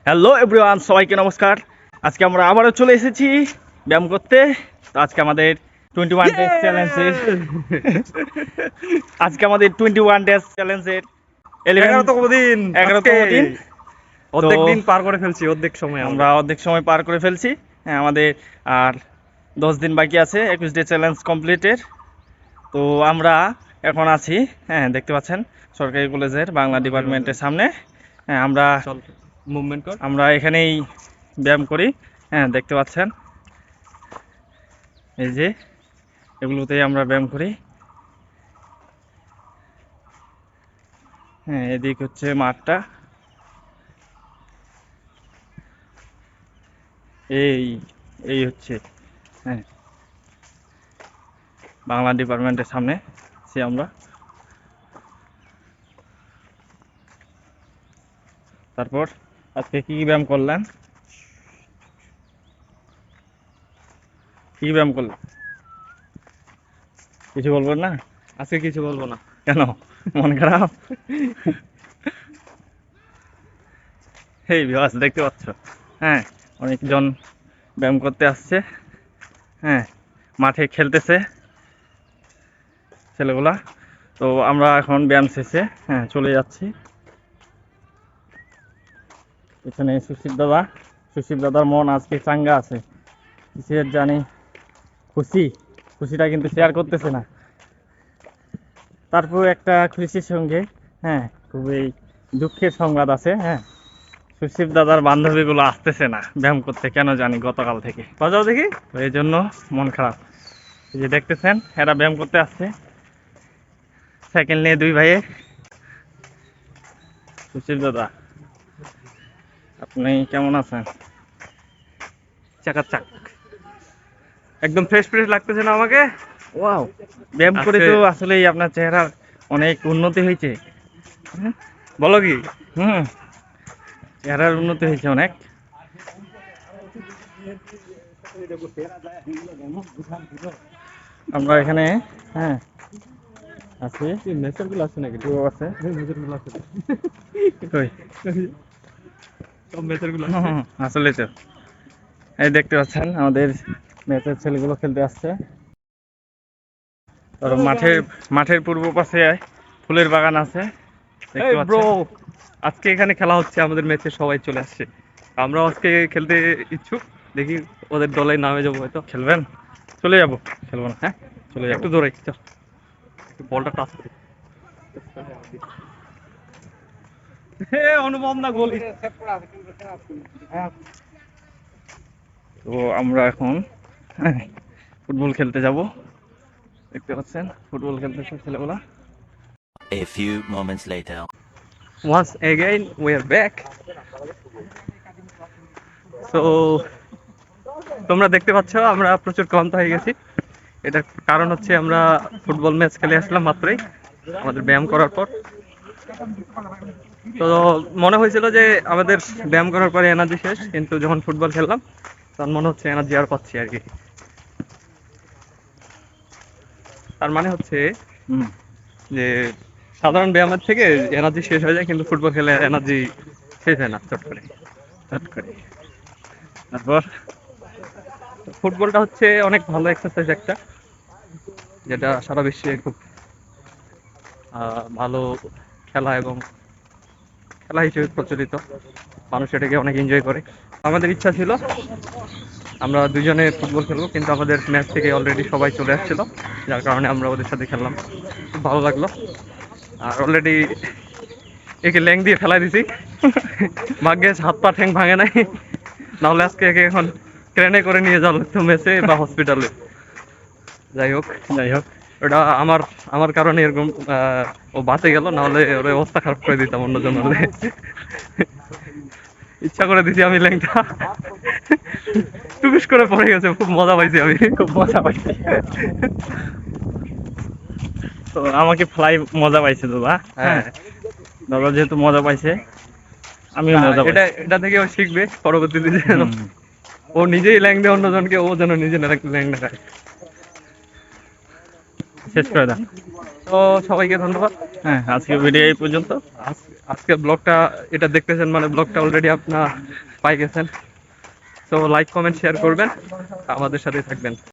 Hello everyone, সবাইকে নমস্কার। আজকে আমরা আবারও চলে এসেছি ব্যায়াম করতে। তো আজকে আমাদের 21 ডেজ চ্যালেঞ্জের আজকে আমাদের 21 ডেজ চ্যালেঞ্জের 11তম দিন 11তম দিন। অর্ধেক দিন পার করে ফেলছি, অর্ধেক সময় আমরা অর্ধেক সময় পার করে ফেলছি। হ্যাঁ, আমাদের আর 10 দিন বাকি আছে 21 ডে চ্যালেঞ্জ কমপ্লিটের। তো আমরা এখন আছি, হ্যাঁ দেখতে পাচ্ছেন, সরকারি কলেজের বাংলা ডিপার্টমেন্টের সামনে। হ্যাঁ, মুভমেন্ট কর। আমরা এখানেই ব্যায়াম করি। হ্যাঁ দেখতে পাচ্ছেন, এই যে এগুলোতেই আমরা ব্যায়াম করি। হ্যাঁ, এদিক হচ্ছে মাঠটা। এই এই হচ্ছে, হ্যাঁ, বাংলা ডিপার্টমেন্টের সামনে আছি আমরা। তারপর আজকে কি ব্যায়াম করলেন? কি ব্যায়াম করলেন? কিছু বলবেন না? আজকে কিছু বলবো না। কেন, মন খারাপ? এই ভিউয়ার্স দেখতে পাচ্ছ, হ্যাঁ অনেকজন ব্যায়াম করতে আসছে। হ্যাঁ, মাঠে খেলতেছে ছেলেগুলা। তো আমরা এখন ব্যায়াম শেষে হ্যাঁ চলে যাচ্ছি। এখানে সুশীল দাদার মন আজকে চাঙ্গা আছে, কিসের জানি খুশিটা কিন্তু শেয়ার করতেছে না। তারপর একটা খুশির সঙ্গে হ্যাঁ খুবই দুঃখের সংবাদ আছে। হ্যাঁ, সুশীল দাদার বান্ধবীগুলো আসতেছে না ব্যায়াম করতে, কেন জানি গতকাল থেকে। বাজাও দেখি, তো এই জন্য মন খারাপ। এই যে দেখতেছেন, এরা ব্যায়াম করতে আসছে সাইকেল নিয়ে, দুই ভাইয়ে। সুশীল দাদা, আপনি কেমন আছেন? চাকাচাক, একদম ফ্রেশ লাগতেছে না আমাকে? ওয়াও, ব্যায়াম করে তো আসলেই আপনার চেহারার অনেক উন্নতি হয়েছে। বলো কি? চেহারার উন্নতি হয়েছে অনেক। আমরা এখানে হ্যাঁ আছি। মেসের গুলো আছে নাকি? কেউ আছে? মেসের গুলো আছে, কই? সব মেসের গুলো আসলে তো এই দেখতে পাচ্ছেন, আমাদের ম্যাচের ছেলেগুলো খেলতে আসছে। আর মাঠের পূর্ব পাশে ফুলের বাগান আছে, দেখতে ব্রো, পাচ্ছেন। আজকে এখানে খেলা হচ্ছে, আমাদের ম্যাচে সবাই চলে আসছে। আমরা আজকে খেলতে ইচ্ছুক, দেখি ওদের দলে নামে যাবো হয়তো। খেলবেন? চলে যাব। খেলবো না? হ্যাঁ, চলে যাব। একটু দৌড়াই, চল বলটা টাচ করি। অনুভব না গোল। তো আমরা এখন ফুটবল খেলতে যাব, দেখতে পাচ্ছেন ফুটবল খেলতেছে ছেলেগুলা। A few moments later. Once again we are back. So তোমরা দেখতে পাচ্ছ আমরা প্রচুর ক্লান্ত হয়ে গেছি। এটার কারণ হচ্ছে আমরা ফুটবল ম্যাচ খেলে আসলাম মাত্রই আমাদের ব্যায়াম করার পর। তো মনে হয়েছিল যে আমাদের ব্যায়াম করার পরে এনার্জি শেষ, কিন্তু যখন ফুটবল খেললাম তখন মনে হচ্ছে এনার্জি আর পাচ্ছি আর কি। তার মানে হচ্ছে যে সাধারণ ব্যায়ামের থেকে এনার্জি শেষ হয়ে যায়, কিন্তু ফুটবল খেলে এনার্জি শেষ হয় না চট করে। তারপর ফুটবলটা হচ্ছে অনেক ভালো এক্সারসাইজ একটা, যেটা সারা বিশ্বে খুব ভালো খেলা এবং খেলা হিসেবে প্রচলিত। মানুষ এটাকে অনেক এনজয় করে। আমাদের ইচ্ছা ছিল আমরা দুজনে ফুটবল খেলবো, কিন্তু আমাদের ম্যাচ থেকে অলরেডি সবাই চলে আসছিল, যার কারণে আমরা ওদের সাথে খেললাম। খুব ভালো লাগলো। আর অলরেডি একে ল্যাং দিয়ে ফেলাই দিছি। ভাগ্যে হাত পা ঠ্যাং ভাঙে নাই, নাহলে আজকে একে এখন ট্রেনে করে নিয়ে যাওয়া লাগতো ম্যাচে বা হসপিটালে। যাই হোক, ওটা আমার কারণে এরকম ও বাঁচে গেল, নাহলে ওর অবস্থা খারাপ করে দিতাম অন্যজন হলে। ইচ্ছা করে দিছি আমি ল্যাংটা, টুকুস করে পড়ে গেছে। খুব মজা পাইছি, আমি খুব মজা পাইছি। তো আমাকে মজা পাইছে দাদা। হ্যাঁ, দাদা যেহেতু মজা পাইছে, আমিও মজা পাইছি। এটা থেকে ও শিখবে পরবর্তীতে যেন ও নিজেই ল্যাং দেয় অন্যজনকে, ও যেন নিজে ল্যাং না খায়। শেষ করে দেন। তো সবাইকে ধন্যবাদ। হ্যাঁ, আজকে ভিডিও এই পর্যন্ত। আজকে ব্লগটা এটা দেখতেছেন মানে ব্লগটা অলরেডি আপনার পাই গেছেন। তো লাইক কমেন্ট শেয়ার করবেন, আমাদের সাথে থাকবেন।